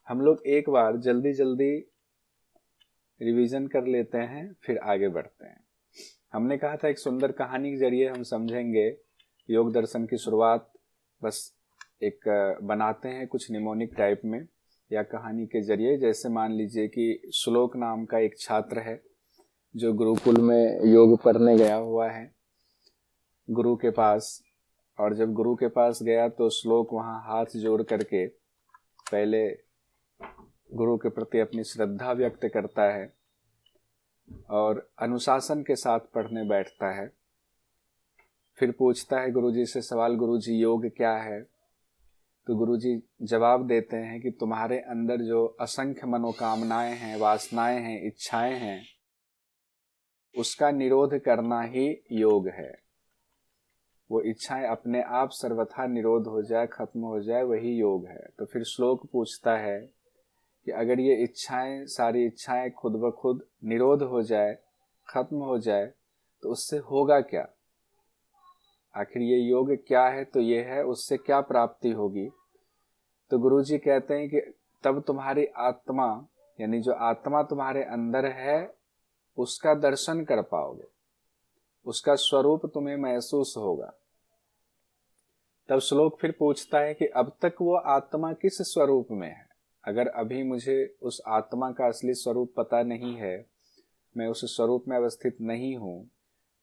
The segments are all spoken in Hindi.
हम लोग एक बार जल्दी जल्दी रिवीजन कर लेते हैं, फिर आगे बढ़ते हैं। हमने कहा था एक सुंदर कहानी के जरिए हम समझेंगे योग दर्शन की शुरुआत। बस एक बनाते हैं कुछ निमोनिक टाइप में या कहानी के जरिए। जैसे मान लीजिए कि श्लोक नाम का एक छात्र है जो गुरुकुल में योग पढ़ने गया हुआ है गुरु के पास। और जब गुरु के पास गया तो श्लोक वहाँ हाथ जोड़ करके पहले गुरु के प्रति अपनी श्रद्धा व्यक्त करता है और अनुशासन के साथ पढ़ने बैठता है। फिर पूछता है गुरुजी से सवाल, गुरुजी योग क्या है? तो गुरुजी जवाब देते हैं कि तुम्हारे अंदर जो असंख्य मनोकामनाएं हैं, वासनाएं हैं, इच्छाएं हैं, उसका निरोध करना ही योग है। वो इच्छाएं अपने आप सर्वथा निरोध हो जाए, खत्म हो जाए, वही योग है। तो फिर श्लोक पूछता है कि अगर ये इच्छाएं, सारी इच्छाएं खुद ब खुद निरोध हो जाए, खत्म हो जाए, तो उससे होगा क्या? आखिर ये योग क्या है? तो ये है, उससे क्या प्राप्ति होगी? तो गुरुजी कहते हैं कि तब तुम्हारी आत्मा, यानी जो आत्मा तुम्हारे अंदर है, उसका दर्शन कर पाओगे, उसका स्वरूप तुम्हें महसूस होगा। तब श्लोक फिर पूछता है कि अब तक वो आत्मा किस स्वरूप में है? अगर अभी मुझे उस आत्मा का असली स्वरूप पता नहीं है, मैं उस स्वरूप में अवस्थित नहीं हूं,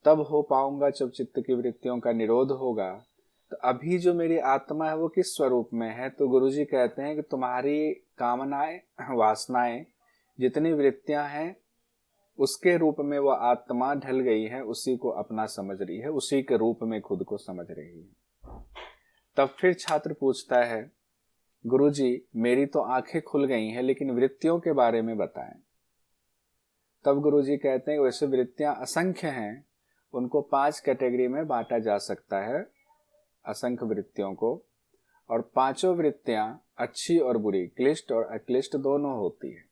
तब हो पाऊंगा जब चित्त की वृत्तियों का निरोध होगा। तो अभी जो मेरी आत्मा है वो किस स्वरूप में है? तो गुरुजी कहते हैं कि तुम्हारी कामनाएं, वासनाएं, जितनी वृत्तियां हैं, उसके रूप में वो आत्मा ढल गई है, उसी को अपना समझ रही है, उसी के रूप में खुद को समझ रही है। तब फिर छात्र पूछता है, गुरुजी मेरी तो आंखें खुल गई हैं, लेकिन वृत्तियों के बारे में बताएं। तब गुरुजी कहते हैं वैसे वृत्तियां असंख्य हैं, उनको 5 कैटेगरी में बांटा जा सकता है, असंख्य वृत्तियों को। और पांचों वृत्तियां अच्छी और बुरी, क्लिष्ट और अक्लिष्ट दोनों होती है।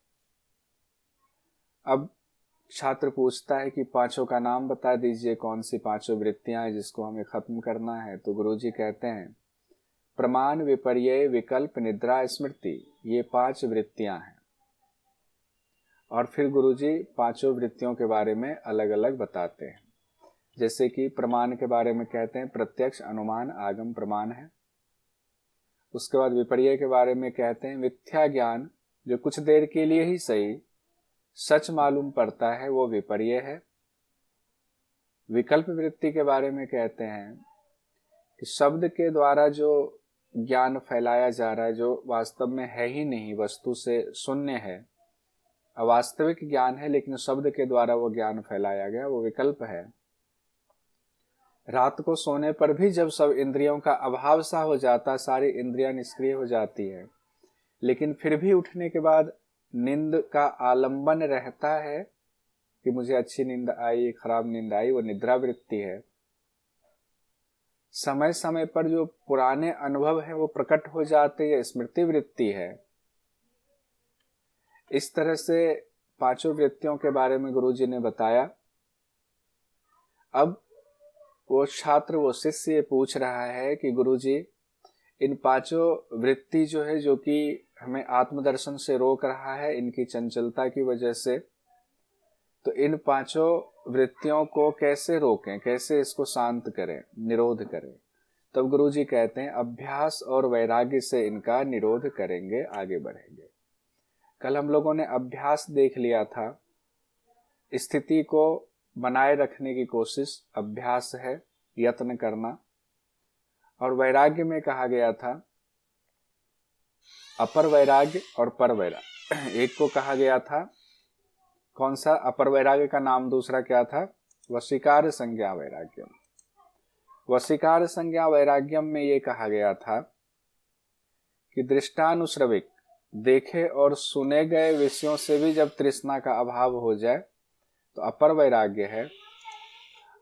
अब छात्र पूछता है कि पांचों का नाम बता दीजिए, कौन सी पांचों वृत्तियां हैं जिसको हमें खत्म करना है? तो गुरुजी कहते हैं प्रमाण, विपर्यय, विकल्प, निद्रा, स्मृति, ये 5 वृत्तियां हैं। और फिर गुरुजी पांचों वृत्तियों के बारे में अलग अलग बताते हैं। जैसे कि प्रमाण के बारे में कहते हैं प्रत्यक्ष, अनुमान, आगम प्रमाण है। उसके बाद विपर्यय के बारे में कहते हैं मिथ्या ज्ञान, जो कुछ देर के लिए ही सही सच मालूम पड़ता है, वो विपर्यय है। विकल्प वृत्ति के बारे में कहते हैं कि शब्द के द्वारा जो ज्ञान फैलाया जा रहा है, जो वास्तव में है ही नहीं, वस्तु से शून्य है, अवास्तविक ज्ञान है, लेकिन शब्द के द्वारा वो ज्ञान फैलाया गया, वो विकल्प है। रात को सोने पर भी जब सब इंद्रियों का अभाव सा हो जाता, सारी इंद्रियां निष्क्रिय हो जाती है, लेकिन फिर भी उठने के बाद नींद का आलंबन रहता है कि मुझे अच्छी नींद आई, खराब नींद आई, वो निद्रा वृत्ति है। समय समय पर जो पुराने अनुभव है वो प्रकट हो जाते हैं, स्मृति वृत्ति है। इस तरह से पांचों वृत्तियों के बारे में गुरुजी ने बताया। अब वो छात्र, वो शिष्य पूछ रहा है कि गुरुजी इन पांचों वृत्ति जो है, जो कि हमें आत्मदर्शन से रोक रहा है इनकी चंचलता की वजह से, तो इन पांचों वृत्तियों को कैसे रोकें, कैसे इसको शांत करें, निरोध करें? तब गुरुजी कहते हैं अभ्यास और वैराग्य से इनका निरोध करेंगे, आगे बढ़ेंगे। कल हम लोगों ने अभ्यास देख लिया था, स्थिति को बनाए रखने की कोशिश अभ्यास है, यत्न करना। और वैराग्य में कहा गया था अपर वैराग्य और पर वैराग्य। एक को कहा गया था कौन सा? अपर वैराग्य का नाम दूसरा क्या था? वशीकार संज्ञा वैराग्यम। वशीकार संज्ञा वैराग्यम में ये कहा गया था कि दृष्टानुश्रविक, देखे और सुने गए विषयों से भी जब तृष्णा का अभाव हो जाए तो अपर वैराग्य है।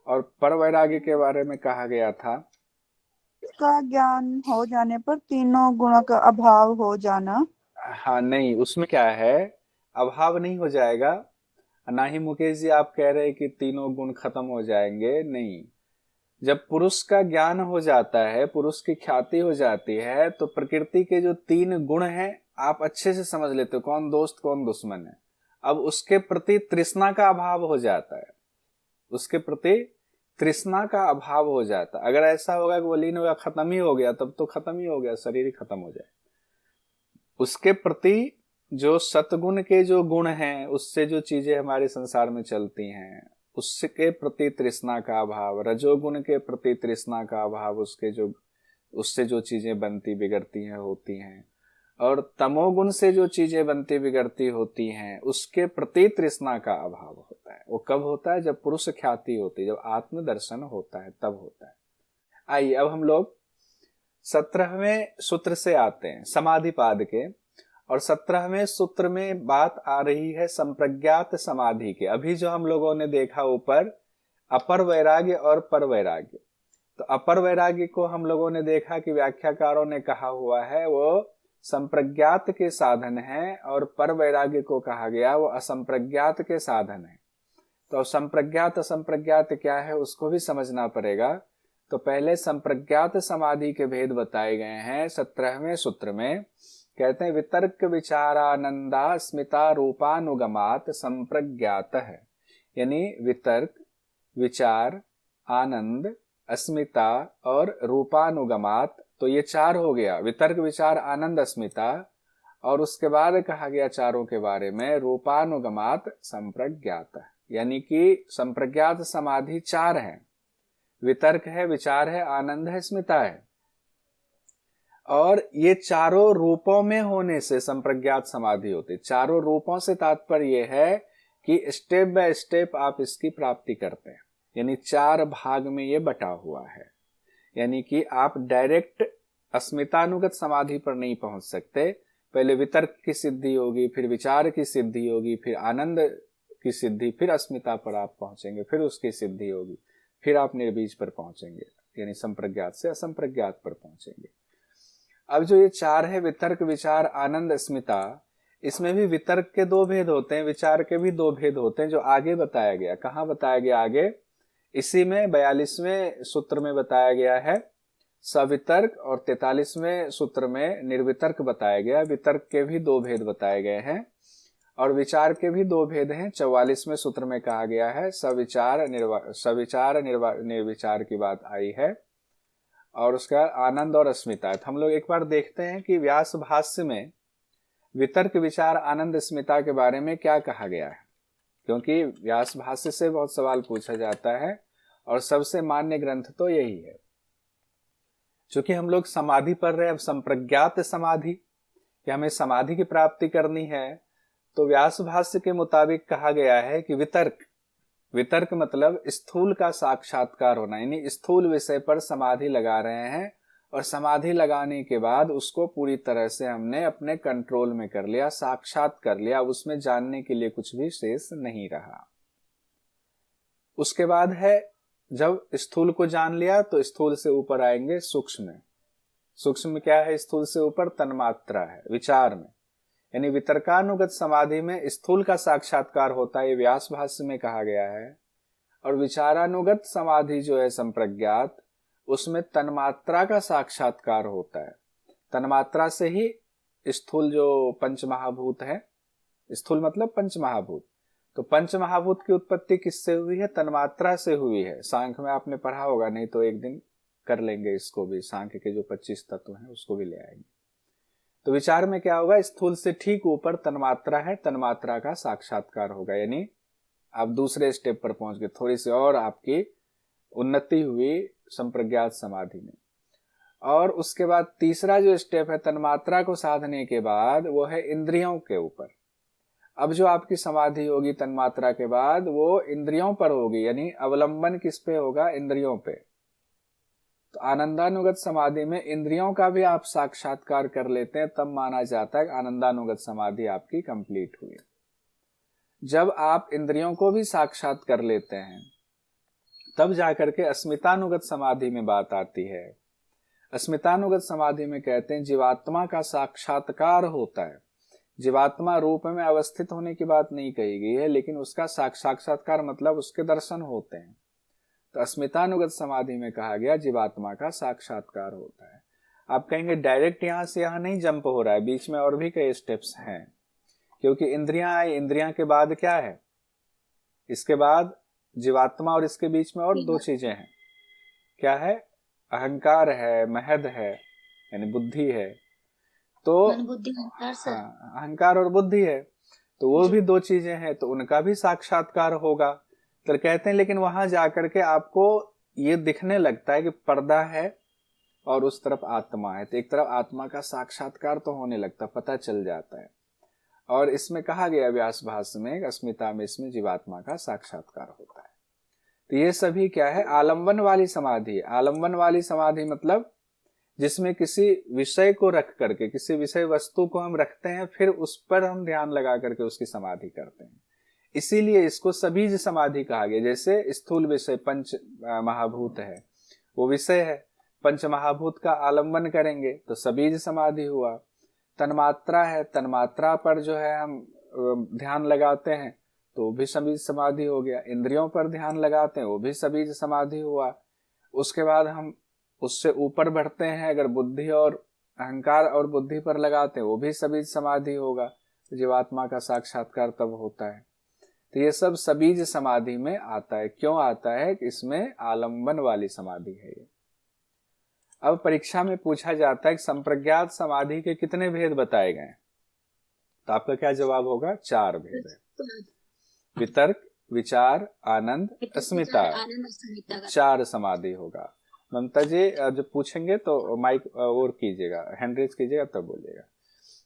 और पर वैराग्य के बारे में कहा गया था का ज्ञान हो जाने पर तीनों गुणों का अभाव हो जाना। हाँ, नहीं, उसमें क्या है, अभाव नहीं हो जाएगा। ना ही मुकेश जी आप कह रहे कि तीनों गुण खत्म हो जाएंगे, नहीं। जब पुरुष का ज्ञान हो जाता है, पुरुष की ख्याति हो जाती है, तो प्रकृति के जो 3 गुण हैं आप अच्छे से समझ लेते हो कौन दोस्त कौन दुश्मन है। अब उसके प्रति तृष्णा का अभाव हो जाता है, उसके प्रति तृष्णा का अभाव हो जाता है। अगर ऐसा होगा कि वो लीन होगा, खत्म ही हो गया, तब तो खत्म ही हो गया, शरीर ही खत्म हो जाए। उसके प्रति जो सतगुण के जो गुण हैं, उससे जो चीजें हमारे संसार में चलती हैं, उसके प्रति तृष्णा का अभाव, रजोगुण के प्रति तृष्णा का अभाव, उससे जो चीजें बनती बिगड़ती हैं होती हैं, और तमोगुण से जो चीजें बनती बिगड़ती होती हैं उसके प्रति तृष्णा का अभाव होता है। वो कब होता है? जब पुरुष ख्याति होती है, जब आत्मदर्शन होता है, तब होता है। आइए अब हम लोग 17वें सूत्र से आते हैं, समाधिपाद के। और 17वें सूत्र में बात आ रही है संप्रज्ञात समाधि के। अभी जो हम लोगों ने देखा ऊपर, अपर वैराग्य और पर वैराग्य, तो अपर वैराग्य को हम लोगों ने देखा कि व्याख्याकारों ने कहा हुआ है वो संप्रज्ञात के साधन है, और पर वैराग्य को कहा गया वो असंप्रज्ञात के साधन है। तो संप्रज्ञात असंप्रज्ञात क्या है उसको भी समझना पड़ेगा। तो पहले संप्रज्ञात समाधि के भेद बताए गए हैं 17वें सूत्र में। कहते हैं वितर्क विचारानंदा स्मिता रूपानुगमात संप्रज्ञात है, यानी वितर्क विचार आनंद अस्मिता और रूपानुगमात, तो ये चार हो गया, वितर्क विचार आनंद अस्मिता। और उसके बाद कहा गया चारों के बारे में रूपानुगमात संप्रज्ञात, यानी कि संप्रज्ञात समाधि चार है, वितर्क है, विचार है, आनंद है, स्मिता है। और ये चारों रूपों में होने से संप्रज्ञात समाधि होती। चारों रूपों से तात्पर्य है कि स्टेप बाय स्टेप आप इसकी प्राप्ति करते हैं, यानी चार भाग में ये बटा हुआ है। यानी कि आप डायरेक्ट अस्मितानुगत समाधि पर नहीं पहुंच सकते, पहले वितर्क की सिद्धि होगी, फिर विचार की सिद्धि होगी, फिर आनंद की सिद्धि, फिर अस्मिता पर आप पहुंचेंगे, फिर उसकी सिद्धि होगी, फिर आप निर्बीज पर पहुंचेंगे, यानी संप्रज्ञात से असंप्रज्ञात पर पहुंचेंगे। अब जो ये चार है, वितर्क विचार आनंद अस्मिता, इसमें भी वितर्क के दो भेद होते हैं, विचार के भी दो भेद होते हैं, जो आगे बताया गया। कहाँ बताया गया? आगे इसी में 42वें सूत्र में बताया गया है सवितर्क, और 43वें सूत्र में निर्वितर्क बताया गया। वितर्क के भी दो भेद बताए गए हैं और विचार के भी दो भेद हैं। 44वें सूत्र में कहा गया है सविचार निर्विचार की बात आई है, और उसका आनंद और अस्मिता। तो हम लोग एक बार देखते हैं कि व्यास भाष्य में वितर्क विचार आनंद अस्मिता के बारे में क्या कहा गया है, क्योंकि व्यास भाष्य से बहुत सवाल पूछा जाता है और सबसे मान्य ग्रंथ तो यही है। चूंकि हम लोग समाधि पढ़ रहे हैं, अब संप्रज्ञात समाधि, कि हमें समाधि की प्राप्ति करनी है, तो व्यास भाष्य के मुताबिक कहा गया है कि वितर्क मतलब स्थूल का साक्षात्कार होना, यानी स्थूल विषय पर समाधि लगा रहे हैं, और समाधि लगाने के बाद उसको पूरी तरह से हमने अपने कंट्रोल में कर लिया, साक्षात कर लिया, उसमें जानने के लिए कुछ भी शेष नहीं रहा। उसके बाद है जब स्थूल को जान लिया तो स्थूल से ऊपर आएंगे सूक्ष्म। सूक्ष्म क्या है? स्थूल से ऊपर तन्मात्रा है विचार में, यानी वितर्कानुगत समाधि में स्थूल का साक्षात्कार होता है, ये व्यास भाष्य में कहा गया है। और विचारानुगत समाधि जो है संप्रज्ञात, उसमें तन्मात्रा का साक्षात्कार होता है। तन्मात्रा से ही स्थूल जो पंचमहाभूत है, स्थूल मतलब पंचमहाभूत, तो पंचमहाभूत की उत्पत्ति किससे हुई है? तन्मात्रा से हुई है। सांख्य में आपने पढ़ा होगा, नहीं तो एक दिन कर लेंगे इसको भी, सांख्य के जो 25 तत्व हैं उसको भी ले आएंगे। तो विचार में क्या होगा? स्थूल से ठीक ऊपर तन्मात्रा है, तन्मात्रा का साक्षात्कार होगा, यानी आप दूसरे स्टेप पर पहुंच गए, थोड़ी सी और आपकी उन्नति हुई संप्रज्ञात समाधि में। और उसके बाद तीसरा जो स्टेप है तन्मात्रा को साधने के बाद, वो है इंद्रियों के ऊपर। अब जो आपकी समाधि होगी तन्मात्रा के बाद, वो इंद्रियों पर होगी, यानी अवलंबन किस पे होगा? इंद्रियों पे। तो आनंदानुगत समाधि में इंद्रियों का भी आप साक्षात्कार कर लेते हैं, तब माना जाता है कि आनंदानुगत समाधि आपकी कंप्लीट हुई। जब आप इंद्रियों को भी साक्षात कर लेते हैं, तब जाकर के अस्मितानुगत समाधि में बात आती है। अस्मितानुगत समाधि में कहते हैं जीवात्मा का साक्षात्कार होता है। जीवात्मा रूप में अवस्थित होने की बात नहीं कही गई है, लेकिन उसका साक्षात्कार मतलब उसके दर्शन होते हैं। तो अस्मितानुगत समाधि में कहा गया जीवात्मा का साक्षात्कार होता है। आप कहेंगे डायरेक्ट यहां से यहां नहीं जंप हो रहा है, बीच में और भी कई स्टेप्स हैं, क्योंकि इंद्रियां आई, इंद्रियां के बाद क्या है, इसके बाद जीवात्मा, और इसके बीच में और दो चीजें हैं। क्या है? अहंकार है, महद है, यानी बुद्धि है। तो हाँ, अहंकार और बुद्धि है, तो वो भी दो चीजें हैं, तो उनका भी साक्षात्कार होगा। तो कहते हैं लेकिन वहां जाकर के आपको ये दिखने लगता है कि पर्दा है और उस तरफ आत्मा है, तो एक तरफ आत्मा का साक्षात्कार तो होने लगता, पता चल जाता है। और इसमें कहा गया व्यास भाष्य में, अस्मिता में, इसमें जीवात्मा का साक्षात्कार होता है। तो ये सभी क्या है? आलंबन वाली समाधि है। आलंबन वाली समाधि मतलब जिसमें किसी विषय को रख करके, किसी विषय वस्तु को हम रखते हैं, फिर उस पर हम ध्यान लगा करके उसकी समाधि करते हैं। इसीलिए इसको सबीज समाधि कहा गया। जैसे स्थूल विषय पंच महाभूत है, वो विषय है, पंच महाभूत का आलंबन करेंगे तो सबीज समाधि हुआ। तन्मात्रा है, तन्मात्रा पर जो है हम ध्यान लगाते हैं तो वो भी सबीज समाधि हो गया। इंद्रियों पर ध्यान लगाते हैं, वो भी सबीज समाधि हुआ। उसके बाद हम उससे ऊपर बढ़ते हैं, अगर बुद्धि और अहंकार और बुद्धि पर लगाते हैं, वो भी सबीज समाधि होगा। जीवात्मा का साक्षात्कार तब होता है। तो ये सब सबीज समाधि में आता है। क्यों आता है? कि इसमें आलंबन वाली समाधि है ये। अब परीक्षा में पूछा जाता है कि संप्रज्ञात समाधि के कितने भेद बताए गए? तो आपका क्या जवाब होगा? 4 भेद है। वितर्क, विचार, आनंद, अस्मिता, 4 समाधि होगा। ममता जी जब पूछेंगे तो माइक और कीजिएगा, हैंड रेज कीजिएगा तब बोलिएगा,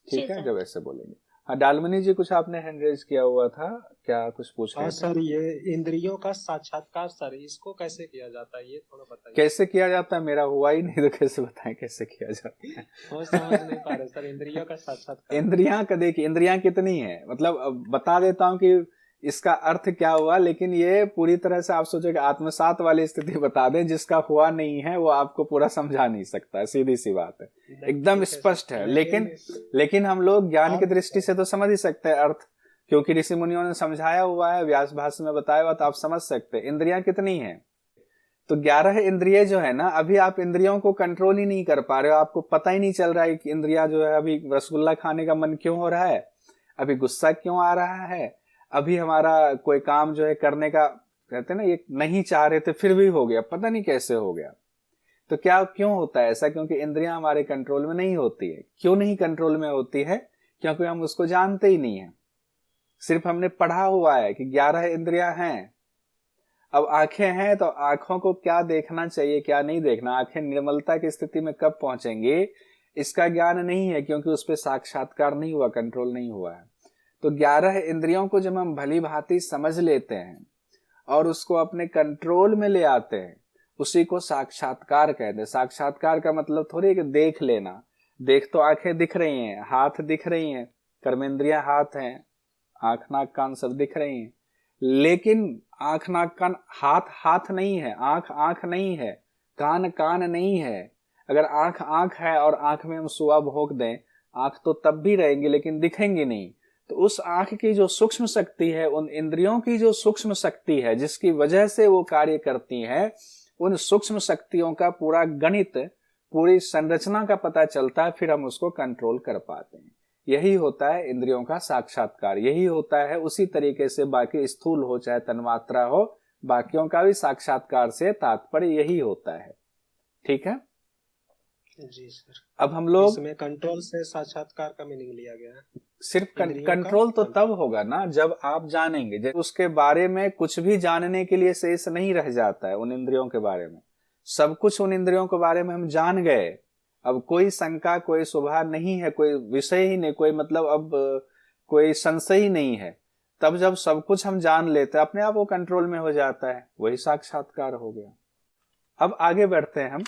ठीक है? जब ऐसे बोलेंगे। हाँ, डालमनी जी कुछ आपने हैंड रेज किया हुआ था, क्या कुछ पूछ रहे थे? सर, ये इंद्रियों का साक्षात्कार सर, इसको कैसे किया जाता है, ये थोड़ा बताइए। कैसे किया जाता है? मेरा हुआ ही नहीं तो कैसे बताएं कैसे किया जाता है? वो समझ नहीं पा रहे सर, इंद्रियों का साक्षात्कार। इंद्रियां का देखिए, इंद्रियां कितनी है, मतलब बता देता हूं कि इसका अर्थ क्या हुआ, लेकिन ये पूरी तरह से आप सोचो कि आत्मसात वाली स्थिति बता दें, जिसका हुआ नहीं है वो आपको पूरा समझा नहीं सकता, सीधी सी बात है, एकदम स्पष्ट है। लेकिन हम लोग ज्ञान की दृष्टि से तो समझ ही सकते हैं अर्थ, क्योंकि ऋषि मुनियों ने समझाया हुआ है, व्यास भाष्य में बताया हुआ, तो आप समझ सकते हैं। इंद्रियां कितनी है? तो 11 इंद्रिय जो है ना, अभी आप इंद्रियों को कंट्रोल ही नहीं कर पा रहे हो, आपको पता ही नहीं चल रहा है कि इंद्रिया जो है, अभी रसगुल्ला खाने का मन क्यों हो रहा है, अभी गुस्सा क्यों आ रहा है, अभी हमारा कोई काम जो है करने का, कहते हैं ना, ये नहीं चाह रहे थे फिर भी हो गया, पता नहीं कैसे हो गया। तो क्या क्यों होता है ऐसा? क्योंकि इंद्रियां हमारे कंट्रोल में नहीं होती है। क्यों नहीं कंट्रोल में होती है? क्योंकि हम उसको जानते ही नहीं है, सिर्फ हमने पढ़ा हुआ है कि 11 इंद्रियां हैं। अब आंखें हैं तो आंखों को क्या देखना चाहिए, क्या नहीं देखना, आंखें निर्मलता की स्थिति में कब पहुंचेंगे, इसका ज्ञान नहीं है, क्योंकि उस पर साक्षात्कार नहीं हुआ, कंट्रोल नहीं हुआ है। तो 11 इंद्रियों को जब हम भली भांति समझ लेते हैं और उसको अपने कंट्रोल में ले आते हैं, उसी को साक्षात्कार कहते हैं। साक्षात्कार का मतलब थोड़ी है कि देख लेना, देख तो आंखें दिख रही हैं, हाथ दिख रही हैं, कर्मेंद्रियां हाथ हैं, आंख नाक कान सब दिख रही हैं, लेकिन आंख नाक कान, हाथ हाथ नहीं है, आंख आंख नहीं है, कान कान नहीं है। अगर आंख आंख है और आंख में हम सुआ भोंक दें, आंख तो तब भी रहेंगी लेकिन दिखेंगी नहीं। तो उस आंख की जो सूक्ष्म शक्ति है, उन इंद्रियों की जो सूक्ष्म शक्ति है जिसकी वजह से वो कार्य करती है, उन सूक्ष्म शक्तियों का पूरा गणित, पूरी संरचना का पता चलता है, फिर हम उसको कंट्रोल कर पाते हैं। यही होता है इंद्रियों का साक्षात्कार, यही होता है। उसी तरीके से बाकी स्थूल हो चाहे तन्मात्रा हो, बाकियों का भी साक्षात्कार से तात्पर्य यही होता है। ठीक है जी सर। अब हम लोग इसमें कंट्रोल से साक्षात्कार का मीनिंग लिया गया है। सिर्फ कंट्रोल तो तब होगा ना जब आप जानेंगे, उसके बारे में कुछ भी जानने के लिए शेष नहीं रह जाता है। उन इंद्रियों के बारे में सब कुछ, उन इंद्रियों के बारे में हम जान गए, अब कोई शंका, कोई शुभा नहीं है, कोई विषय ही नहीं, कोई मतलब अब कोई संशय ही नहीं है। तब जब सब कुछ हम जान लेते हैं, अपने आप वो कंट्रोल में हो जाता है, वही साक्षात्कार हो गया। अब आगे बढ़ते हैं हम।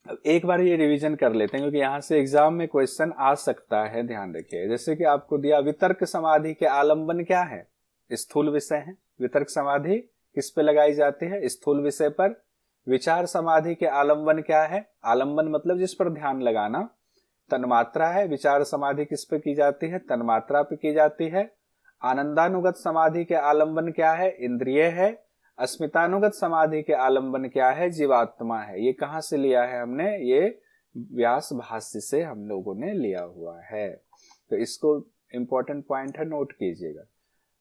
अब एक बार ये रिवीजन कर लेते हैं, क्योंकि यहां से एग्जाम में क्वेश्चन आ सकता है, ध्यान रखिए। जैसे कि आपको दिया, वितर्क समाधि के आलंबन क्या है? स्थूल विषय है। वितर्क समाधि किस पे लगाई जाती है? स्थूल विषय पर। विचार समाधि के आलंबन क्या है? आलंबन मतलब जिस पर ध्यान लगाना, तन्मात्रा है। विचार समाधि किस पे की जाती है? तन्मात्रा पे की जाती है। आनंदानुगत समाधि के आलंबन क्या है? इंद्रिय है। अस्मितानुगत समाधि के आलंबन क्या है? जीवात्मा है। ये कहां से लिया है हमने? ये व्यास भाष्य से हम लोगों ने लिया हुआ है। तो इसको इंपॉर्टेंट पॉइंट है, नोट कीजिएगा।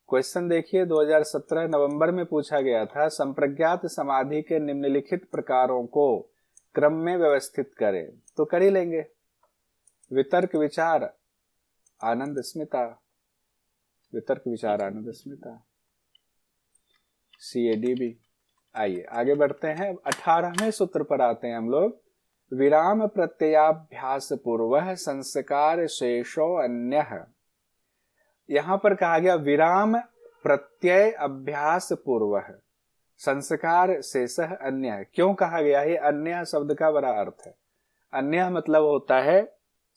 क्वेश्चन देखिए 2017 नवंबर में पूछा गया था, संप्रज्ञात समाधि के निम्नलिखित प्रकारों को क्रम में व्यवस्थित करें। तो कर ही लेंगे। वितर्क विचार आनंद स्मिता, वितर्क विचार आनंद स्मिता, CADB। आइए आगे बढ़ते हैं। 18वें सूत्र पर आते हैं हम लोग। विराम प्रत्ययाभ्यास पूर्व संस्कार शेषो अन्यः। यहां पर कहा गया विराम प्रत्यय अभ्यास पूर्व संस्कार शेषः अन्यः। क्यों कहा गया है? अन्य शब्द का बड़ा अर्थ है। अन्य मतलब होता है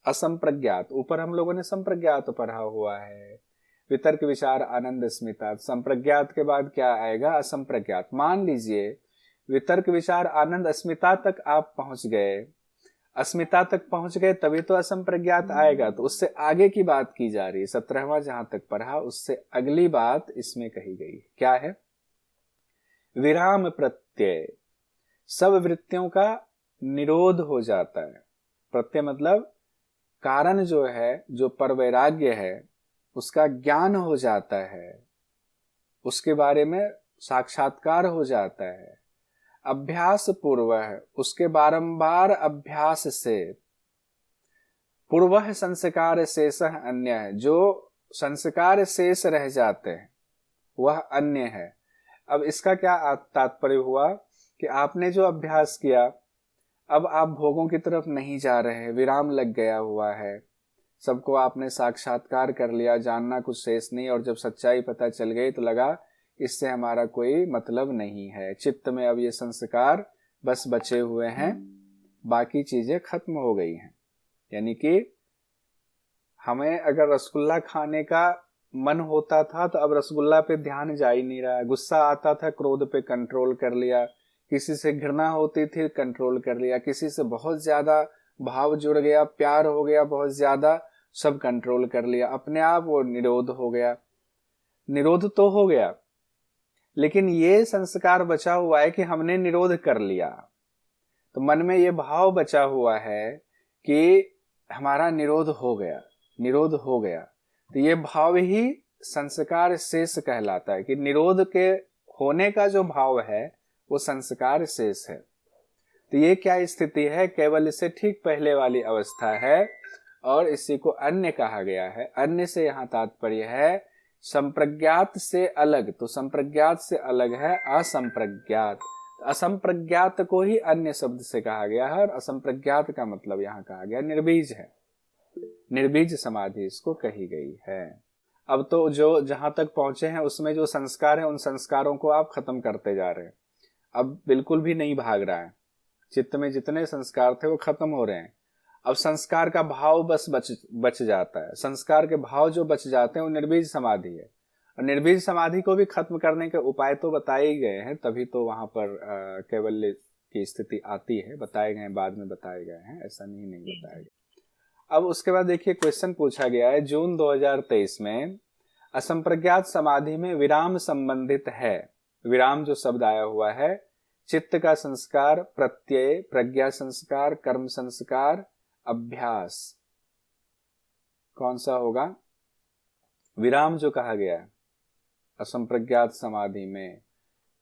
असंप्रज्ञात। ऊपर हम लोगों ने संप्रज्ञात पढ़ा हुआ है। वितर्क विचार आनंद स्मिता, संप्रज्ञात के बाद क्या आएगा? असंप्रज्ञात। मान लीजिए वितर्क विचार आनंद अस्मिता तक आप पहुंच गए, अस्मिता तक पहुंच गए, तभी तो असंप्रज्ञात आएगा। तो उससे आगे की बात की जा रही है। 17वां जहां तक पढ़ा उससे अगली बात इसमें कही गई। क्या है? विराम प्रत्यय, सब वृत्तियों का निरोध हो जाता है। प्रत्यय मतलब कारण जो है, जो परवैराग्य है, उसका ज्ञान हो जाता है, उसके बारे में साक्षात्कार हो जाता है। अभ्यास पूर्व है, उसके बारंबार अभ्यास से। पूर्व संस्कार शेष अन्य है, जो संस्कार शेष रह जाते हैं वह अन्य है। अब इसका क्या तात्पर्य हुआ कि आपने जो अभ्यास किया, अब आप भोगों की तरफ नहीं जा रहे हैं, विराम लग गया हुआ है, सबको आपने साक्षात्कार कर लिया, जानना कुछ शेष नहीं। और जब सच्चाई पता चल गई तो लगा इससे हमारा कोई मतलब नहीं है। चित्त में अब ये संस्कार बस बचे हुए हैं, बाकी चीजें खत्म हो गई हैं। यानी कि हमें अगर रसगुल्ला खाने का मन होता था तो अब रसगुल्ला पे ध्यान जा ही नहीं रहा। गुस्सा आता था, क्रोध पे कंट्रोल कर लिया। किसी से घृणा होती थी, कंट्रोल कर लिया। किसी से बहुत ज्यादा भाव जुड़ गया, प्यार हो गया बहुत ज्यादा, सब कंट्रोल कर लिया। अपने आप वो निरोध हो गया। निरोध तो हो गया, लेकिन ये संस्कार बचा हुआ है कि हमने निरोध कर लिया। तो मन में ये भाव बचा हुआ है कि हमारा निरोध हो गया, निरोध हो गया। तो ये भाव ही संस्कार शेष कहलाता है कि निरोध के होने का जो भाव है वो संस्कार शेष है। तो ये क्या स्थिति है? केवल इससे ठीक पहले वाली अवस्था है और इसी को अन्य कहा गया है। अन्य से यहाँ तात्पर्य है संप्रज्ञात से अलग। तो संप्रज्ञात से अलग है असंप्रज्ञात। असंप्रज्ञात को ही अन्य शब्द से कहा गया है और असंप्रज्ञात का मतलब यहाँ कहा गया निर्बीज है। निर्बीज समाधि इसको कही गई है। अब तो जो जहां तक पहुंचे हैं उसमें जो संस्कार है उन संस्कारों को आप खत्म करते जा रहे हैं। अब बिल्कुल भी नहीं भाग रहा है। चित्त में जितने संस्कार थे वो खत्म हो रहे हैं। अब संस्कार का भाव बस बच जाता है। संस्कार के भाव जो बच जाते हैं वो निर्बीज समाधि है। और निर्बीज समाधि को भी खत्म करने के उपाय तो बताए ही गए हैं, तभी तो वहां पर कैवल्य की स्थिति आती है। बताए गए, बाद में बताए गए हैं, ऐसा नहीं बताया गया। अब उसके बाद देखिए क्वेश्चन पूछा गया है जून 2023 में, असंप्रज्ञात समाधि में विराम संबंधित है। विराम जो शब्द आया हुआ है, चित्त का संस्कार, प्रत्यय, प्रज्ञा संस्कार, कर्म संस्कार, अभ्यास, कौन सा होगा? विराम जो कहा गया है असंप्रज्ञात समाधि में,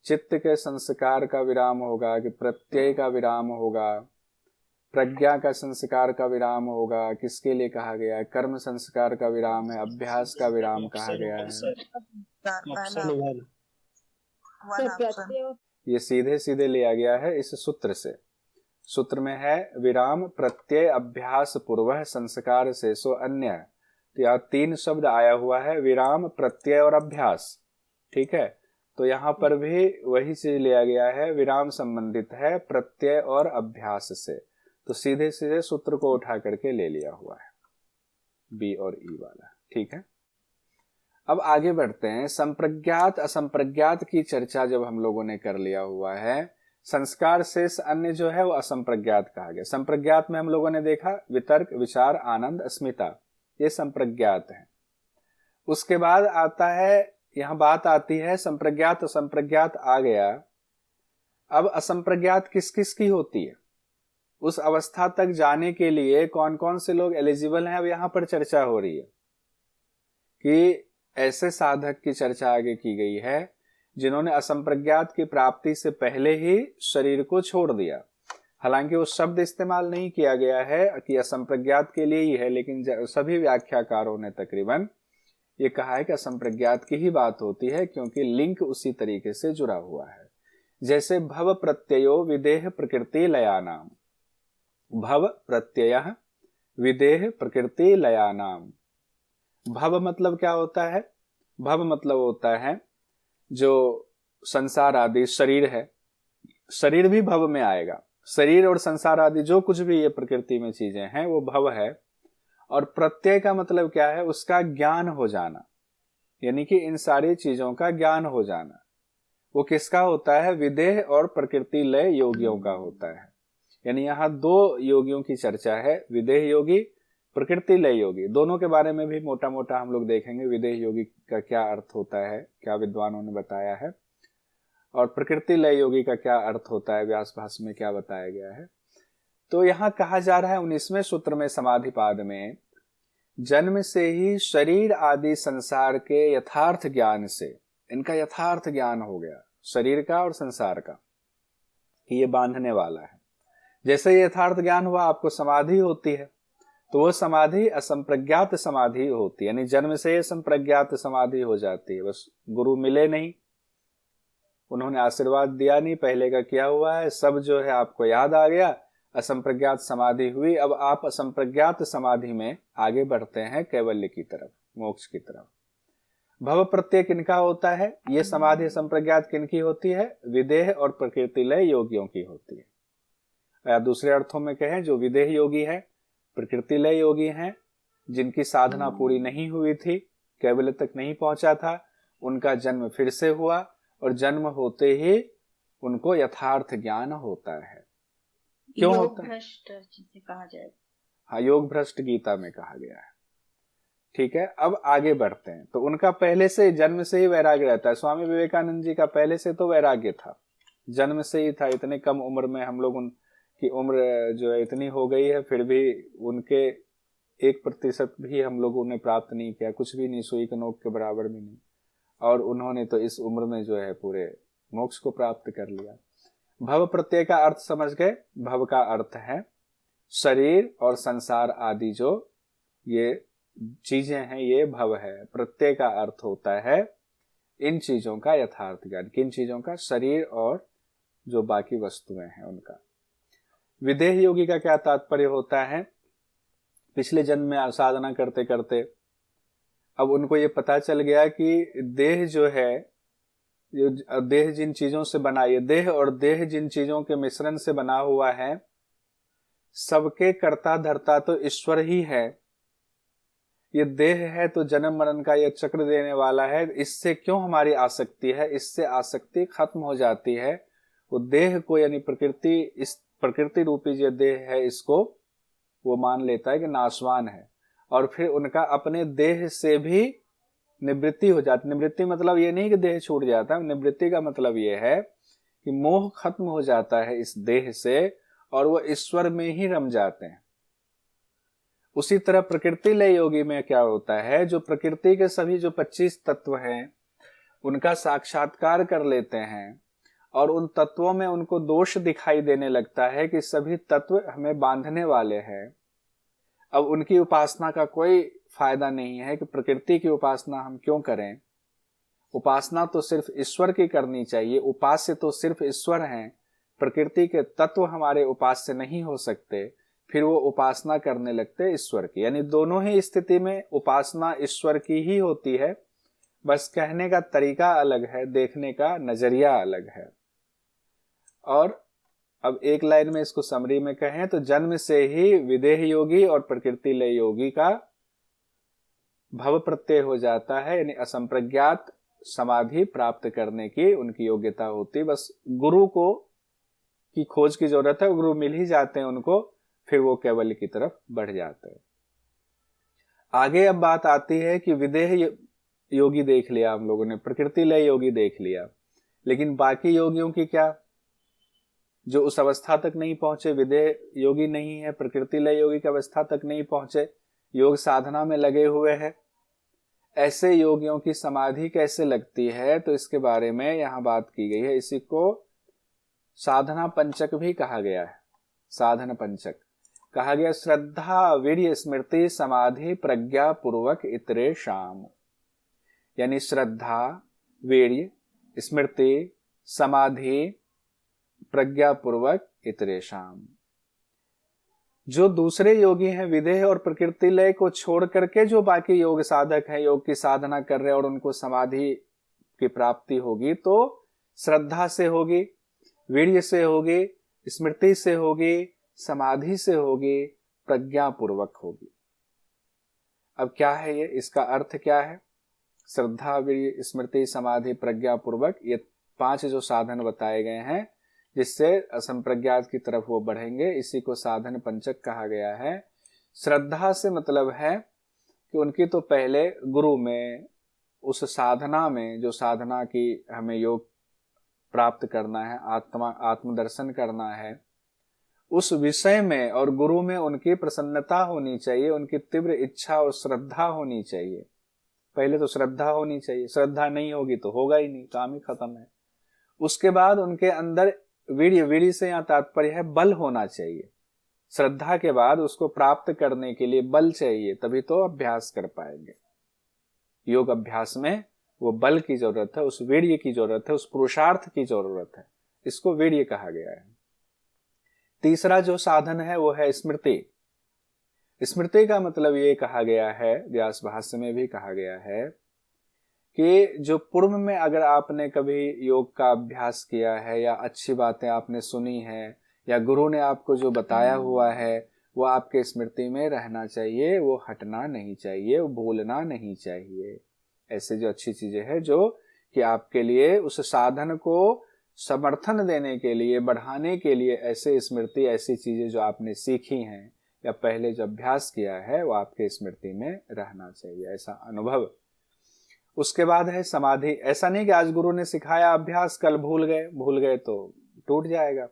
चित्त के संस्कार का विराम होगा कि प्रत्यय का विराम होगा, प्रज्ञा का संस्कार का विराम होगा, किसके लिए कहा गया है? कर्म संस्कार का विराम है, अभ्यास का विराम कहा गया है। ये सीधे सीधे लिया गया है इस सूत्र से। सूत्र में है विराम प्रत्यय अभ्यास पूर्व संस्कार शेषो अन्य। तो यहाँ 3 शब्द आया हुआ है, विराम, प्रत्यय और अभ्यास। ठीक है, तो यहाँ पर भी वही चीज लिया गया है, विराम संबंधित है प्रत्यय और अभ्यास से। तो सीधे सीधे सूत्र को उठा करके ले लिया हुआ है, बी और ई वाला। ठीक है, अब आगे बढ़ते हैं। संप्रज्ञात असंप्रज्ञात की चर्चा जब हम लोगों ने कर लिया हुआ है, संस्कार शेष अन्य जो है वो असंप्रज्ञात कहा गया। संप्रज्ञात में हम लोगों ने देखा वितर्क, विचार, आनंद, अस्मिता, ये संप्रज्ञात है। उसके बाद आता है, यहां बात आती है संप्रज्ञात असंप्रज्ञात आ गया। अब असंप्रज्ञात किस किस की होती है? उस अवस्था तक जाने के लिए कौन कौन से लोग एलिजिबल हैं, अब यहां पर चर्चा हो रही है कि ऐसे साधक की चर्चा आगे की गई है जिन्होंने असंप्रज्ञात की प्राप्ति से पहले ही शरीर को छोड़ दिया। हालांकि वो शब्द इस्तेमाल नहीं किया गया है कि असंप्रज्ञात के लिए ही है, लेकिन सभी व्याख्याकारों ने तकरीबन ये कहा है कि असंप्रज्ञात की ही बात होती है, क्योंकि लिंक उसी तरीके से जुड़ा हुआ है। जैसे भव प्रत्ययो विदेह प्रकृति लयानाम, भव प्रत्यय विदेह प्रकृति लयानाम। भव मतलब क्या होता है? भव मतलब होता है जो संसार आदि शरीर है, शरीर भी भव में आएगा। शरीर और संसार आदि जो कुछ भी ये प्रकृति में चीजें हैं वो भव है। और प्रत्यय का मतलब क्या है? उसका ज्ञान हो जाना, यानी कि इन सारी चीजों का ज्ञान हो जाना। वो किसका होता है? विदेह और प्रकृति लय योगियों का होता है। यानी यहाँ दो योगियों की चर्चा है, विदेह योगी, प्रकृति लय योगी। दोनों के बारे में भी मोटा मोटा हम लोग देखेंगे, विदेह योगी का क्या अर्थ होता है, क्या विद्वानों ने बताया है, और प्रकृति लय योगी का क्या अर्थ होता है, व्यास भाष्य में क्या बताया गया है। तो यहाँ कहा जा रहा है 19वें सूत्र में समाधिपाद में, जन्म से ही शरीर आदि संसार के यथार्थ ज्ञान से, इनका यथार्थ ज्ञान हो गया शरीर का और संसार का, कि ये बांधने वाला है। जैसे यथार्थ ज्ञान हुआ आपको समाधि होती है, तो वो समाधि असंप्रज्ञात समाधि होती है, यानी जन्म से ही संप्रज्ञात समाधि हो जाती है। बस गुरु मिले नहीं, उन्होंने आशीर्वाद दिया नहीं, पहले का किया हुआ है सब जो है आपको याद आ गया, असंप्रज्ञात समाधि हुई। अब आप असंप्रज्ञात समाधि में आगे बढ़ते हैं कैवल्य की तरफ, मोक्ष की तरफ। भव प्रत्यय किनका होता है? ये समाधि असंप्रज्ञात किनकी होती है? विदेह और प्रकृति लय योगियों की होती है। या दूसरे अर्थों में कहें, जो विदेह योगी है, प्रकृति लय योगी हैं, जिनकी साधना पूरी नहीं हुई थी, कैवल्य तक नहीं पहुंचा था, उनका जन्म फिर से हुआ, और जन्म होते ही उनको यथार्थ ज्ञान होता है। क्यों होता है? भ्रष्ट जिसे कहा जाए। हाँ, योग भ्रष्ट गीता में कहा गया है। ठीक है, अब आगे बढ़ते हैं। तो उनका पहले से जन्म से ही वैराग्य रहता है। स्वामी विवेकानंद जी का पहले से तो वैराग्य था, जन्म से ही था। इतने कम उम्र में, हम लोग उनकी उम्र जो है इतनी हो गई है, फिर भी उनके 1% भी हम लोगों ने प्राप्त नहीं किया, कुछ भी नहीं, सुई के नोक के बराबर भी नहीं। और उन्होंने तो इस उम्र में जो है पूरे मोक्ष को प्राप्त कर लिया। भव प्रत्यय का अर्थ समझ गए? भव का अर्थ है शरीर और संसार आदि जो ये चीजें हैं, ये भव है। प्रत्यय का अर्थ होता है इन चीजों का यथार्थ ज्ञान। किन चीजों का? शरीर और जो बाकी वस्तुएं हैं उनका। विदेह योगी का क्या तात्पर्य होता है? पिछले जन्म में साधना करते करते अब उनको ये पता चल गया कि देह जो है, देह जिन चीजों से बना, ये देह और देह जिन चीजों के मिश्रण से बना हुआ है, सबके कर्ता धर्ता तो ईश्वर ही है। ये देह है तो जन्म मरण का ये चक्र देने वाला है, इससे क्यों हमारी आसक्ति है? इससे आसक्ति खत्म हो जाती है। वो देह को, यानी प्रकृति, इस प्रकृति रूपी जो देह है, इसको वो मान लेता है कि नाशवान है, और फिर उनका अपने देह से भी निवृत्ति हो जाती। निवृत्ति मतलब ये नहीं कि देह छूट जाता है, निवृत्ति का मतलब ये है कि मोह खत्म हो जाता है इस देह से, और वो ईश्वर में ही रम जाते हैं। उसी तरह प्रकृति लय योगी में क्या होता है? जो प्रकृति के सभी जो 25 तत्व हैं उनका साक्षात्कार कर लेते हैं, और उन तत्वों में उनको दोष दिखाई देने लगता है कि सभी तत्व हमें बांधने वाले हैं। अब उनकी उपासना का कोई फायदा नहीं है कि प्रकृति की उपासना हम क्यों करें। उपासना तो सिर्फ ईश्वर की करनी चाहिए, उपास्य तो सिर्फ ईश्वर हैं, प्रकृति के तत्व हमारे उपास्य नहीं हो सकते। फिर वो उपासना करने लगते ईश्वर की। यानी दोनों ही स्थिति में उपासना ईश्वर की ही होती है, बस कहने का तरीका अलग है, देखने का नजरिया अलग है। और अब एक लाइन में इसको समरी में कहें तो जन्म से ही विदेह योगी और प्रकृति लय योगी का भव प्रत्यय हो जाता है, यानी असंप्रज्ञात समाधि प्राप्त करने की उनकी योग्यता होती। बस गुरु को की खोज की जरूरत है, गुरु मिल ही जाते हैं उनको, फिर वो कैवल्य की तरफ बढ़ जाते हैं। आगे अब बात आती है कि विदेह योगी देख लिया हम लोगों ने, प्रकृति लय योगी देख लिया, लेकिन बाकी योगियों की क्या? जो उस अवस्था तक नहीं पहुंचे, विदेह योगी नहीं है, प्रकृति लय योगी की अवस्था तक नहीं पहुंचे, योग साधना में लगे हुए हैं, ऐसे योगियों की समाधि कैसे लगती है, तो इसके बारे में यहां बात की गई है। इसी को साधना पंचक भी कहा गया है। साधन पंचक कहा गया, श्रद्धा वीर्य स्मृति समाधि प्रज्ञा पूर्वक इतरे शाम। यानी श्रद्धा, वीर्य, स्मृति, समाधि, प्रज्ञा पूर्वक इतरे शाम। जो दूसरे योगी हैं विदेह और प्रकृति लय को छोड़ करके जो बाकी योग साधक हैं, योग की साधना कर रहे हैं और उनको समाधि की प्राप्ति होगी, तो श्रद्धा से होगी, वीर्य से होगी, स्मृति से होगी, समाधि से होगी, प्रज्ञा पूर्वक होगी। अब क्या है ये, इसका अर्थ क्या है? श्रद्धा, वीर्य, स्मृति, समाधि, प्रज्ञा पूर्वक, ये 5 जो साधन बताए गए हैं जिससे असंप्रज्ञात की तरफ वो बढ़ेंगे, इसी को साधन पंचक कहा गया है। श्रद्धा से मतलब है कि उनकी तो पहले गुरु में, उस साधना में, जो साधना की हमें योग प्राप्त करना है, आत्मदर्शन करना है, उस विषय में और गुरु में उनकी प्रसन्नता होनी चाहिए, उनकी तीव्र इच्छा और श्रद्धा होनी चाहिए। पहले तो श्रद्धा होनी चाहिए, श्रद्धा नहीं होगी तो होगा ही नहीं, काम ही खत्म है। उसके बाद उनके अंदर वीर्य, वीर्य से यहाँ तात्पर्य है बल होना चाहिए। श्रद्धा के बाद उसको प्राप्त करने के लिए बल चाहिए, तभी तो अभ्यास कर पाएंगे। योग अभ्यास में वो बल की जरूरत है, उस वीर्य की जरूरत है, उस पुरुषार्थ की जरूरत है, इसको वीर्य कहा गया है। तीसरा जो साधन है वो है स्मृति। स्मृति का मतलब ये कहा गया है, व्यास भाष्य में भी कहा गया है कि जो पूर्व में अगर आपने कभी योग का अभ्यास किया है या अच्छी बातें आपने सुनी है या गुरु ने आपको जो बताया हुआ है वो आपके स्मृति में रहना चाहिए, वो हटना नहीं चाहिए, वो भूलना नहीं चाहिए। ऐसे जो अच्छी चीजें हैं जो कि आपके लिए उस साधन को समर्थन देने के लिए, बढ़ाने के लिए, ऐसे स्मृति, ऐसी चीजें जो आपने सीखी हैं या पहले जो अभ्यास किया है वो आपके स्मृति में रहना चाहिए, ऐसा अनुभव। उसके बाद है समाधि। ऐसा नहीं कि आज गुरु ने सिखाया अभ्यास, कल भूल गए तो टूट जाएगा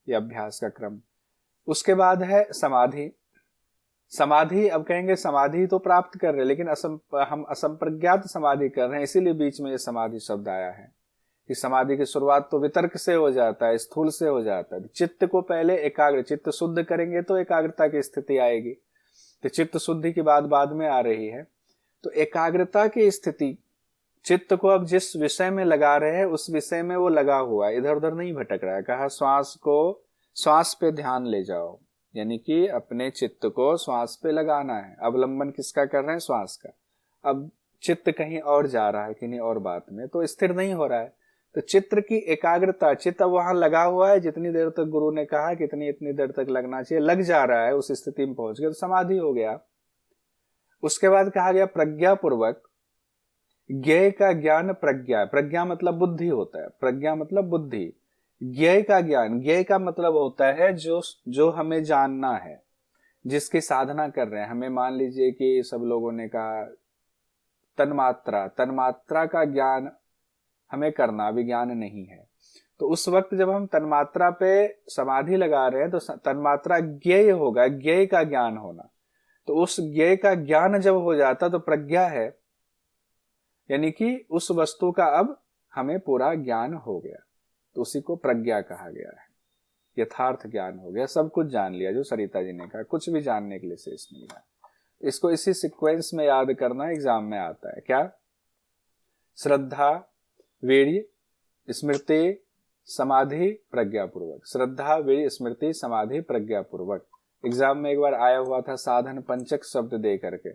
ये अभ्यास का क्रम। उसके बाद है समाधि। समाधि, अब कहेंगे समाधि तो प्राप्त कर रहे हैं लेकिन हम असंप्रज्ञात समाधि कर रहे हैं, इसीलिए बीच में ये समाधि शब्द आया है कि समाधि की शुरुआत तो वितर्क से हो जाता है, स्थूल से हो जाता है। चित्त को पहले एकाग्र, चित्त शुद्ध करेंगे तो एकाग्रता की स्थिति आएगी, तो चित्त शुद्धि की बात बाद में आ रही है। तो एकाग्रता की स्थिति, चित्त को अब जिस विषय में लगा रहे हैं उस विषय में वो लगा हुआ है, इधर उधर नहीं भटक रहा है। कहा श्वास पे ध्यान ले जाओ, यानी कि अपने चित्त को श्वास पे लगाना है। अवलंबन किसका कर रहे हैं? श्वास का। अब चित्त कहीं और जा रहा है, किन्हीं और बात में, तो स्थिर नहीं हो रहा है। तो चित्त की एकाग्रता, चित्त वहां लगा हुआ है, जितनी देर तक गुरु ने कहा कितनी इतनी देर तक लगना चाहिए, लग जा रहा है, उस स्थिति में पहुंच गया तो समाधि हो गया। उसके बाद कहा गया प्रज्ञा पूर्वक। ज्ञेय का ज्ञान प्रज्ञा, प्रज्ञा मतलब बुद्धि होता है, प्रज्ञा मतलब बुद्धि। ज्ञेय का ज्ञान, ज्ञेय का मतलब होता है जो हमें जानना है, जिसकी साधना कर रहे हैं। हमें मान लीजिए कि सब लोगों ने कहा तन्मात्रा का ज्ञान हमें करना, विज्ञान नहीं है, तो उस वक्त जब हम तन्मात्रा पे समाधि लगा रहे हैं तो तन्मात्रा ज्ञेय होगा, ज्ञेय का ज्ञान होना। तो उस ज्ञेय का ज्ञान जब हो जाता तो प्रज्ञा है, यानी कि उस वस्तु का अब हमें पूरा ज्ञान हो गया, तो उसी को प्रज्ञा कहा गया है। यथार्थ ज्ञान हो गया, सब कुछ जान लिया, जो सरिता जी ने कहा, कुछ भी जानने के लिए शेष नहीं रहा। इसको इसी सीक्वेंस में याद करना, एग्जाम में आता है। क्या? श्रद्धा, वीर्य, स्मृति, समाधि, प्रज्ञापूर्वक। श्रद्धा, वीर्य, स्मृति, समाधि, प्रज्ञापूर्वक। एग्जाम में एक बार आया हुआ था साधन पंचक शब्द दे करके,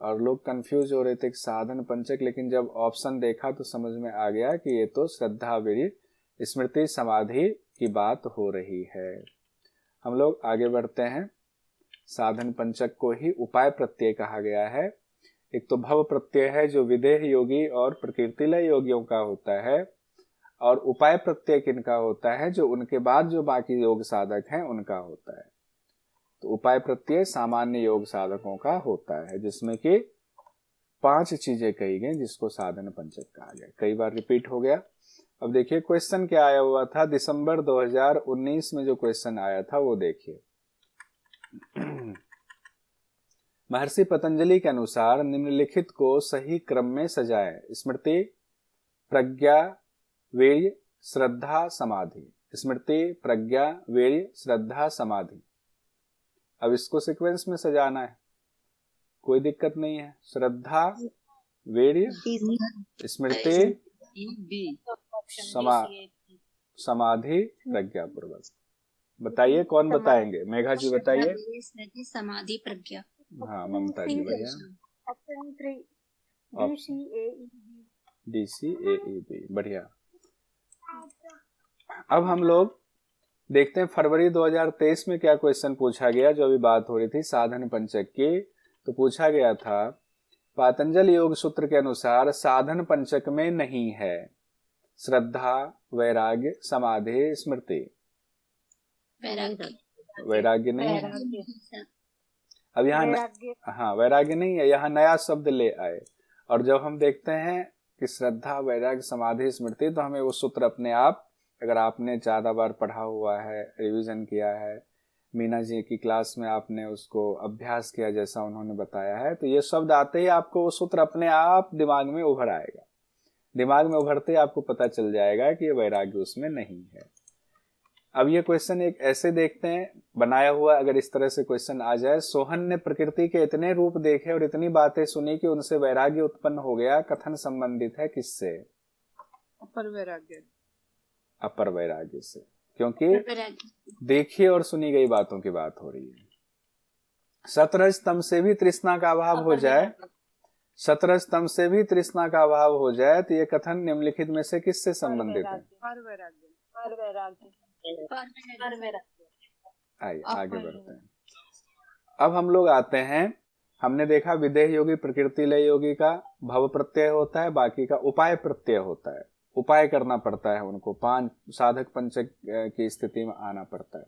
और लोग कंफ्यूज हो रहे थे साधन पंचक, लेकिन जब ऑप्शन देखा तो समझ में आ गया कि ये तो श्रद्धा, वीर्य, स्मृति, समाधि की बात हो रही है। हम लोग आगे बढ़ते हैं। साधन पंचक को ही उपाय प्रत्यय कहा गया है। एक तो भव प्रत्यय है जो विदेह योगी और प्रकृतिलय योगियों का होता है, और उपाय प्रत्यय किनका होता है? जो उनके बाद जो बाकी योग साधक हैं उनका होता है। तो उपाय प्रत्यय सामान्य योग साधकों का होता है, जिसमें कि 5 चीजें कही गई, जिसको साधन पंचक कहा गया। कई बार रिपीट हो गया। अब देखिए क्वेश्चन क्या आया हुआ था, दिसंबर 2019 में जो क्वेश्चन आया था वो देखिए। महर्षि पतंजलि के अनुसार निम्नलिखित को सही क्रम में सजाएं। स्मृति, प्रज्ञा, वीर्य, श्रद्धा, समाधि। स्मृति, प्रज्ञा, वीर्य, श्रद्धा, समाधि। अब इसको सीक्वेंस में सजाना है, कोई दिक्कत नहीं है। श्रद्धा, वीर्य, स्मृति, समाधि, प्रज्ञा पूर्वक। बताइए कौन बताएंगे? मेघा जी बताइए। समाधि, प्रज्ञा। हाँ ममता जी बढ़िया। ऑप्शन 3 DCAEB बढ़िया। अब हम लोग देखते हैं फरवरी 2023 में क्या क्वेश्चन पूछा गया। जो अभी बात हो रही थी साधन पंचक की, तो पूछा गया था पातंजल योग सूत्र के अनुसार साधन पंचक में नहीं है श्रद्धा, वैराग्य, समाधि, स्मृति। वैराग्य नहीं है। अब यहाँ हाँ वैराग्य नहीं है, यहाँ नया शब्द ले आए। और जब हम देखते हैं कि श्रद्धा, वैराग्य, समाधि, स्मृति, तो हमें वो सूत्र अपने आप, अगर आपने ज्यादा बार पढ़ा हुआ है, रिवीजन किया है, मीना जी की क्लास में आपने उसको अभ्यास किया जैसा उन्होंने बताया है, तो ये शब्द आते ही आपको वो सूत्र अपने आप दिमाग में उभर आएगा। दिमाग में उभरते ही आपको पता चल जाएगा कि ये वैराग्य उसमें नहीं है। अब ये क्वेश्चन एक ऐसे देखते हैं बनाया हुआ, अगर इस तरह से क्वेश्चन आ जाए, सोहन ने प्रकृति के इतने रूप देखे और इतनी बातें सुनी कि उनसे वैराग्य उत्पन्न हो गया, कथन संबंधित है किससे? अपर वैराग्य। अपर वैराग्य से, क्योंकि देखी और सुनी गई बातों की बात हो रही है। सतरज तम से भी तृष्णा का अभाव हो जाए, सतरज तम से भी तृष्णा का अभाव हो जाए, तो ये कथन निम्नलिखित में से किससे संबंधित है? आइए आगे बढ़ते हैं। अब हम लोग आते हैं, हमने देखा विदेह योगी प्रकृति लय योगी का भव प्रत्यय होता है, बाकी का उपाय प्रत्यय होता है। उपाय करना पड़ता है उनको, पांच साधक पंचक की स्थिति में आना पड़ता है।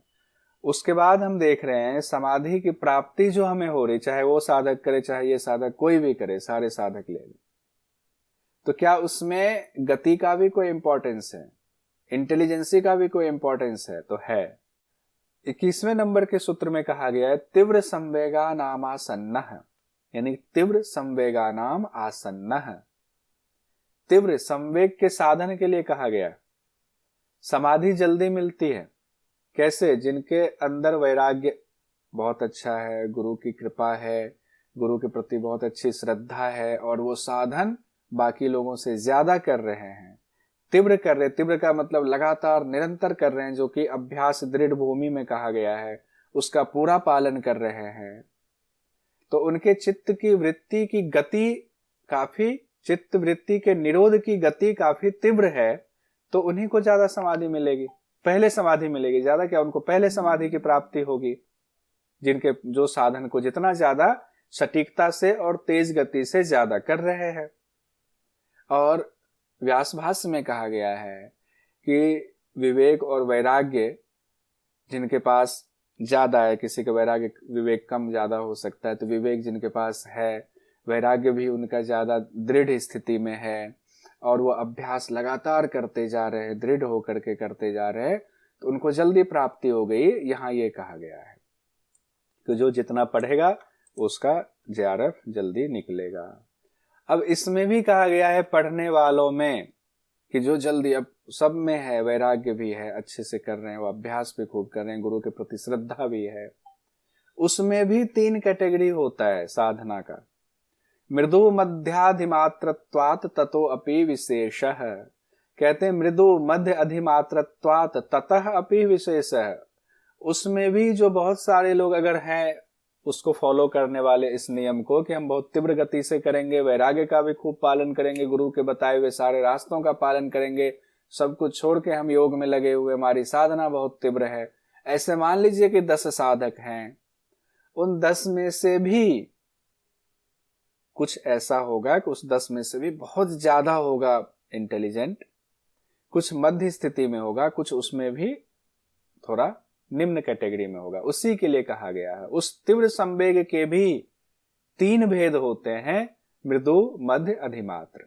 उसके बाद हम देख रहे हैं समाधि की प्राप्ति जो हमें हो रही, चाहे वो साधक करे चाहे ये साधक कोई भी करे, सारे साधक ले ले, तो क्या उसमें गति का भी कोई इंपॉर्टेंस है, इंटेलिजेंसी का भी कोई इंपॉर्टेंस है? तो है। 21वें नंबर के सूत्र में कहा गया है तीव्र संवेगा नाम आसन्नः, यानी तीव्र संवेगा नाम आसन्नः। तीव्र संवेग के साधन के लिए कहा गया। समाधि जल्दी मिलती है कैसे? जिनके अंदर वैराग्य बहुत अच्छा है, गुरु की कृपा है, गुरु के प्रति बहुत अच्छी श्रद्धा है, और वो साधन बाकी लोगों से ज्यादा कर रहे हैं, तीव्र कर रहे। तीव्र का मतलब लगातार निरंतर कर रहे हैं, जो कि अभ्यास दृढ़ भूमि में कहा गया है, उसका पूरा पालन कर रहे हैं। तो उनके चित्त की वृत्ति की गति काफी, चित्त वृत्ति के निरोध की गति काफी तीव्र है, तो उन्हीं को ज्यादा समाधि मिलेगी, पहले समाधि मिलेगी। ज्यादा क्या, उनको पहले समाधि की प्राप्ति होगी, जिनके जो साधन को जितना ज्यादा सटीकता से और तेज गति से ज्यादा कर रहे हैं। और व्यास भाष्य में कहा गया है कि विवेक और वैराग्य जिनके पास ज्यादा है, किसी का वैराग्य विवेक कम ज्यादा हो सकता है, तो विवेक जिनके पास है, वैराग्य भी उनका ज्यादा दृढ़ स्थिति में है, और वो अभ्यास लगातार करते जा रहे हैं, दृढ़ होकर के करते जा रहे हैं, तो उनको जल्दी प्राप्ति हो गई। यहाँ ये कहा गया है कि जो जितना पढ़ेगा उसका JRF जल्दी निकलेगा। अब इसमें भी कहा गया है पढ़ने वालों में कि जो जल्दी, अब सब में है, वैराग्य भी है, अच्छे से कर रहे हैं, वो अभ्यास भी खूब कर रहे हैं, गुरु के प्रति श्रद्धा भी है, उसमें भी 3 कैटेगरी होता है साधना का। मृदु मध्याधिमात्रत्वात् ततो अपि विशेषः, कहते हैं मृदु मध्य अधिमात्रत्वात् ततः अपि विशेषः। उसमें भी जो बहुत सारे लोग अगर हैं उसको फॉलो करने वाले, इस नियम को कि हम बहुत तीव्र गति से करेंगे, वैराग्य का भी खूब पालन करेंगे, गुरु के बताए हुए सारे रास्तों का पालन करेंगे, सब कुछ छोड़ के हम योग में लगे हुए, हमारी साधना बहुत तीव्र है, ऐसे मान लीजिए कि 10 साधक हैं, उन 10 में से भी कुछ ऐसा होगा कि उस 10 में से भी बहुत ज्यादा होगा इंटेलिजेंट, कुछ मध्य स्थिति में होगा, कुछ उसमें भी थोड़ा निम्न कैटेगरी में होगा। उसी के लिए कहा गया है। उस तीव्र संवेग के भी 3 भेद होते हैं, मृदु, मध्य, अधिमात्र।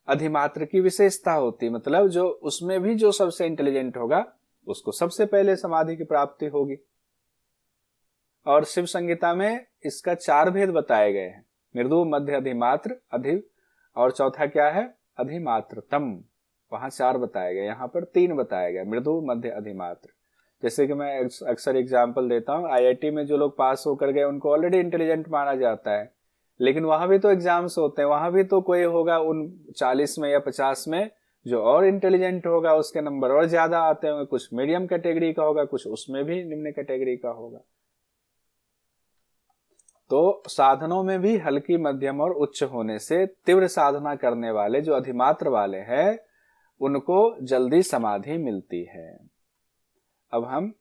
अधिमात्र की विशेषता होती, मतलब जो उसमें भी जो सबसे इंटेलिजेंट होगा उसको सबसे पहले समाधि की प्राप्ति होगी। और शिव संहिता में इसका 4 भेद बताए गए हैं, मृदु, मध्य, अधिमात्र, अधि, और चौथा क्या है, अधिमात्रतम। वहां 4 बताए गए, यहाँ पर 3 बताया गया, मृदु, मध्य, अधिमात्र। जैसे कि मैं अक्सर एग्जाम्पल देता हूँ, आईआईटी में जो लोग पास होकर गए उनको ऑलरेडी इंटेलिजेंट माना जाता है, लेकिन वहां भी तो एग्जाम्स होते हैं, वहां भी तो कोई होगा उन 40 में या 50 में जो और इंटेलिजेंट होगा, उसके नंबर और ज्यादा आते होंगे, कुछ मीडियम कैटेगरी का होगा, कुछ उसमें भी निम्न कैटेगरी का होगा। तो साधनों में भी हल्की, मध्यम और उच्च होने से तीव्र साधना करने वाले जो अधिमात्र वाले हैं उनको जल्दी समाधि मिलती है। अब हम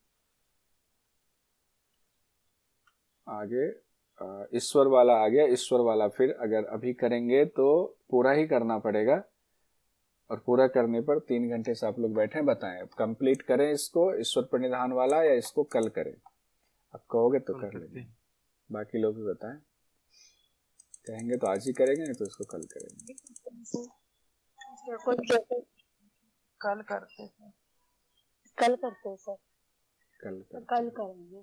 आगे ईश्वर वाला आ गया, ईश्वर वाला फिर अगर अभी करेंगे तो पूरा ही करना पड़ेगा, और पूरा करने पर 3 घंटे से आप लोग बैठे बताएं, अब कंप्लीट करें इसको, ईश्वर प्रणिधान वाला, या इसको कल करें। आप कहोगे तो कर लेंगे, बाकी लोग भी बताएं, कहेंगे तो आज ही करेंगे, नहीं तो इसको कल करेंगे। कल करते हैं। कल कल करेंगे।